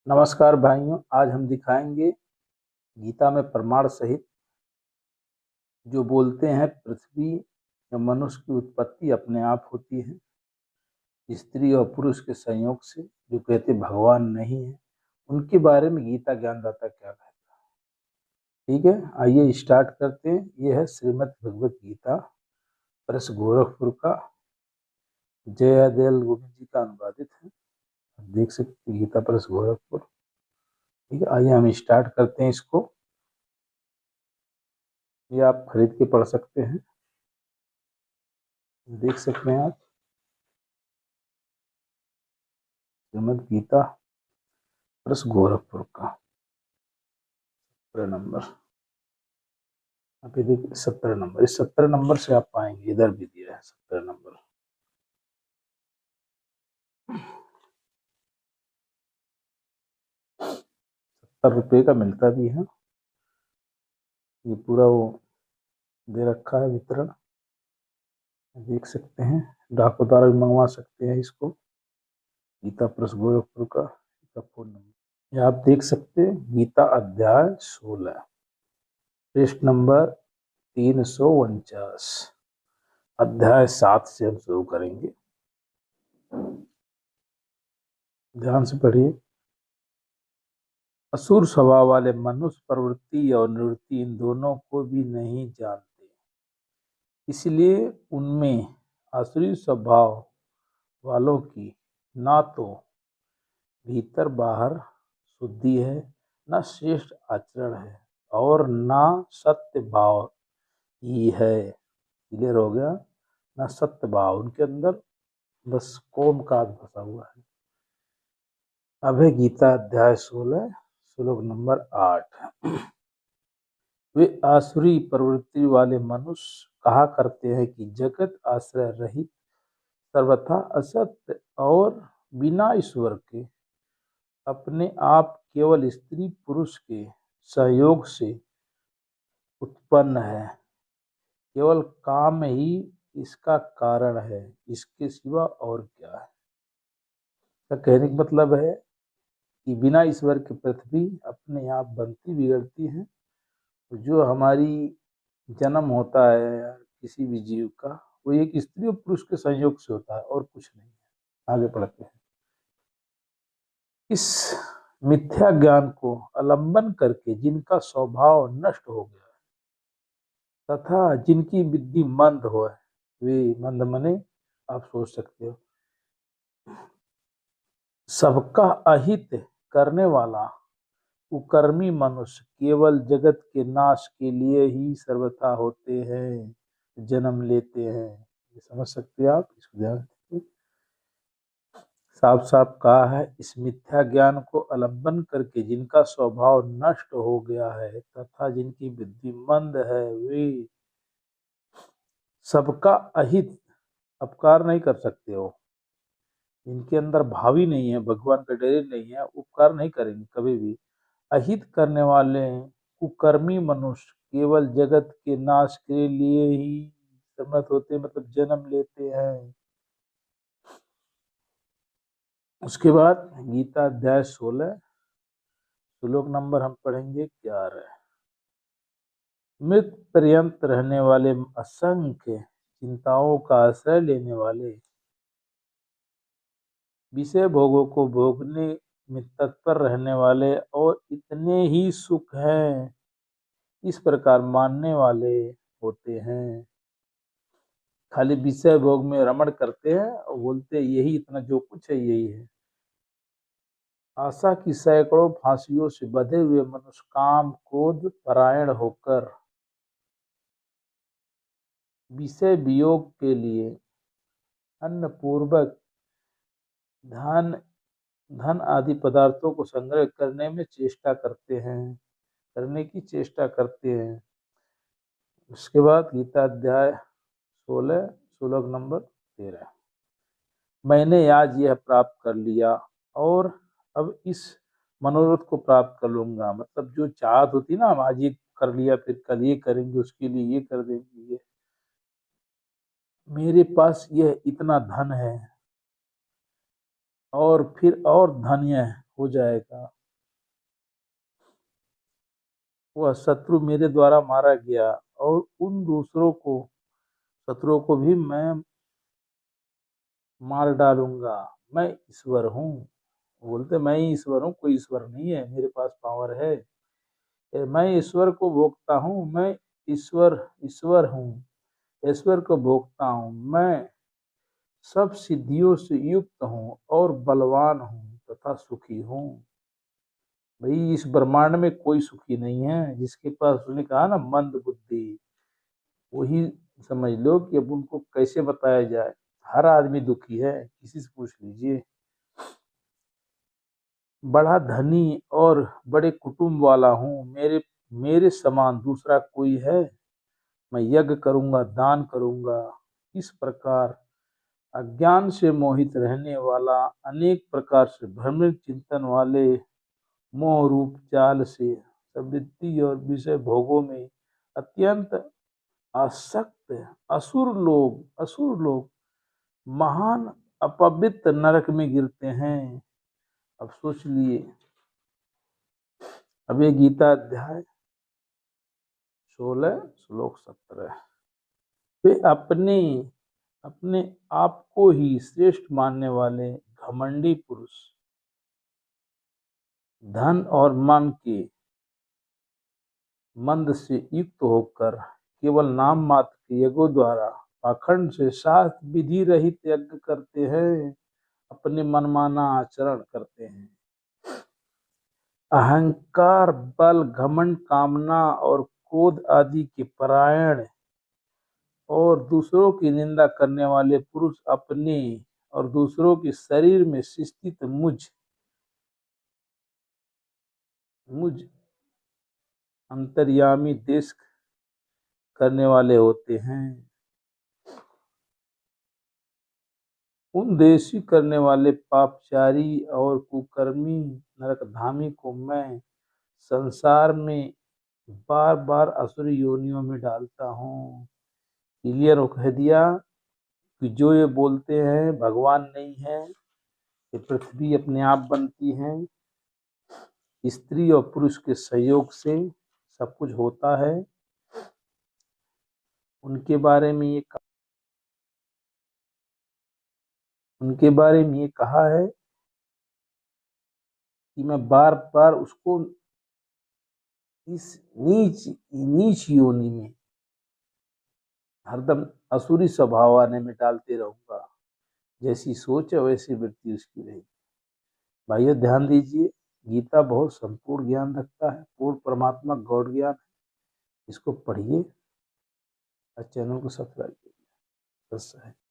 नमस्कार भाइयों, आज हम दिखाएंगे गीता में प्रमाण सहित जो बोलते हैं पृथ्वी या मनुष्य की उत्पत्ति अपने आप होती है स्त्री और पुरुष के संयोग से। जो कहते भगवान नहीं है, उनके बारे में गीता ज्ञानदाता क्या कहता है। ठीक है, आइए स्टार्ट करते हैं। यह है श्रीमद् भगवत गीता प्रेस गोरखपुर का, जयादयाल गोविंद जी का अनुवादित है। देख सकते हैं गीता प्रेस गोरखपुर। ठीक है, आइए हम स्टार्ट करते हैं इसको। ये आप खरीद के पढ़ सकते हैं, देख सकते हैं आप। श्रीमद् गीता प्रेस गोरखपुर का 17 नंबर। आप ये देखिए 17 नंबर, इस 17 नंबर से आप पाएंगे, इधर भी दिया है 17 नंबर। ₹70 का मिलता भी है। ये पूरा वो दे रखा है वितरण, देख सकते हैं। डाक द्वारा भी मंगवा सकते हैं इसको। गीता प्रेस गोरखपुर का फोन नंबर ये आप देख सकते हैं। गीता अध्याय 16 पृष्ठ नंबर 349। अध्याय 7 से हम शुरू करेंगे, ध्यान से पढ़िए। असुर स्वभाव वाले मनुष्य प्रवृत्ति और निवृत्ति इन दोनों को भी नहीं जानते, इसलिए उनमें आसुरी स्वभाव वालों की ना तो भीतर बाहर शुद्धि है, न श्रेष्ठ आचरण है, और ना सत्य भाव ही है। क्लियर हो गया ना? सत्य भाव उनके अंदर बस कोम का फंसा हुआ है। अब है गीता अध्याय 16 श्लोक नंबर 8। वे आसुरी प्रवृत्ति वाले मनुष्य कहा करते हैं कि जगत आश्रय रहित, सर्वथा असत्य और बिना ईश्वर के अपने आप केवल स्त्री पुरुष के सहयोग से उत्पन्न है। केवल काम ही इसका कारण है, इसके सिवा और क्या है। का कहने का मतलब है कि बिना ईश्वर के पृथ्वी अपने आप बनती बिगड़ती है। जो हमारी जन्म होता है किसी भी जीव का, वो एक स्त्री और पुरुष के संयोग से होता है और कुछ नहीं है। आगे बढ़ते हैं। इस मिथ्या ज्ञान को अवलंबन करके जिनका स्वभाव नष्ट हो गया तथा जिनकी बुद्धि मंद हो, वे मंद मने आप सोच सकते हो, सबका अहित करने वाला कुकर्मी मनुष्य केवल जगत के नाश के लिए ही सर्वथा होते हैं, जन्म लेते हैं। ये समझ सकते हैं आप, इसको ध्यान दीजिए। साफ साफ कहा है, इस मिथ्या ज्ञान को अवलंबन करके जिनका स्वभाव नष्ट हो गया है तथा जिनकी बुद्धि मंद है, वे सबका अहित अपकार नहीं कर सकते हो। इनके अंदर भाव ही नहीं है, भगवान का डर नहीं है, उपकार नहीं करेंगे कभी भी। अहित करने वाले कुकर्मी मनुष्य केवल जगत के नाश के लिए ही समर्थ होते, मतलब जन्म लेते हैं। उसके बाद गीता अध्याय 16 श्लोक नंबर हम पढ़ेंगे 11। मृत पर्यंत रहने वाले असंख्य चिंताओं का आश्रय लेने वाले, विषय भोगों को भोगने में तत्पर रहने वाले और इतने ही सुख हैं इस प्रकार मानने वाले होते हैं। खाली विषय भोग में रमण करते हैं और बोलते यही इतना जो कुछ है यही है। आशा की सैकड़ों फांसियों से बंधे हुए मनुष्य काम क्रोध परायण होकर विषय वियोग के लिए अन्न पूर्वक धन धन आदि पदार्थों को संग्रह करने में चेष्टा करते हैं, करने की चेष्टा करते हैं। उसके बाद गीता अध्याय 16 श्लोक नंबर 13। मैंने आज यह प्राप्त कर लिया और अब इस मनोरथ को प्राप्त कर लूंगा। मतलब जो चाहत होती ना, हम आज ये कर लिया फिर कल ये करेंगे, उसके लिए ये कर देंगे, ये मेरे पास यह इतना धन है और फिर और धन्य हो जाएगा, वह शत्रु मेरे द्वारा मारा गया और उन दूसरों को शत्रुओं को भी मैं मार डालूंगा। मैं ईश्वर हूँ। बोलते मैं ही ईश्वर हूँ, कोई ईश्वर नहीं है, मेरे पास पावर है। मैं ईश्वर को भोगता हूँ। मैं ईश्वर ईश्वर हूँ, ईश्वर को भोगता हूँ। मैं सब सिद्धियों से युक्त हूँ और बलवान हूँ तथा सुखी हूँ। भाई इस ब्रह्मांड में कोई सुखी नहीं है। जिसके पास, उसने कहा ना, मंद बुद्धि, वही समझ लो कि अब उनको कैसे बताया जाए। हर आदमी दुखी है, किसी से पूछ लीजिए। बड़ा धनी और बड़े कुटुंब वाला हूँ, मेरे मेरे समान दूसरा कोई है। मैं यज्ञ करूंगा, दान करूंगा। इस प्रकार अज्ञान से मोहित रहने वाला, अनेक प्रकार से भ्रमित चिंतन वाले, मोह रूप जाल से समृद्धि और विषय भोगों में अत्यंत आसक्त असुर लोग महान अपवित्र नरक में गिरते हैं। अब सोच लिए। अब ये गीता अध्याय 16 श्लोक 17। वे अपने अपने आप को ही श्रेष्ठ मानने वाले घमंडी पुरुष धन और मन के मंद से युक्त होकर केवल नाम मात्र के यज्ञों द्वारा पाखंड से शास्त्र विधि रहित यज्ञ करते हैं, अपने मनमाना आचरण करते हैं। अहंकार, बल, घमंड, कामना और क्रोध आदि के परायण और दूसरों की निंदा करने वाले पुरुष अपने और दूसरों के शरीर में स्थित मुझ अंतर्यामी देश करने वाले होते हैं। उन देशी करने वाले पापचारी और कुकर्मी नरकधामी को मैं संसार में बार बार असुरी योनियों में डालता हूँ। क्लियर हो कह दिया कि जो ये बोलते हैं भगवान नहीं है, ये पृथ्वी अपने आप बनती है, स्त्री और पुरुष के सहयोग से सब कुछ होता है, उनके बारे में ये कहा है कि मैं बार बार उसको इस नीच नीच योनि में हरदम असुरी स्वभाव आने में डालते रहूंगा। जैसी सोच है वैसी वृत्ति उसकी रहेगी। भाइयों ध्यान दीजिए, गीता बहुत संपूर्ण ज्ञान रखता है, पूर्ण परमात्मा गॉड ज्ञान है। इसको पढ़िए और चैनल को सब्सक्राइब कीजिए। बस है।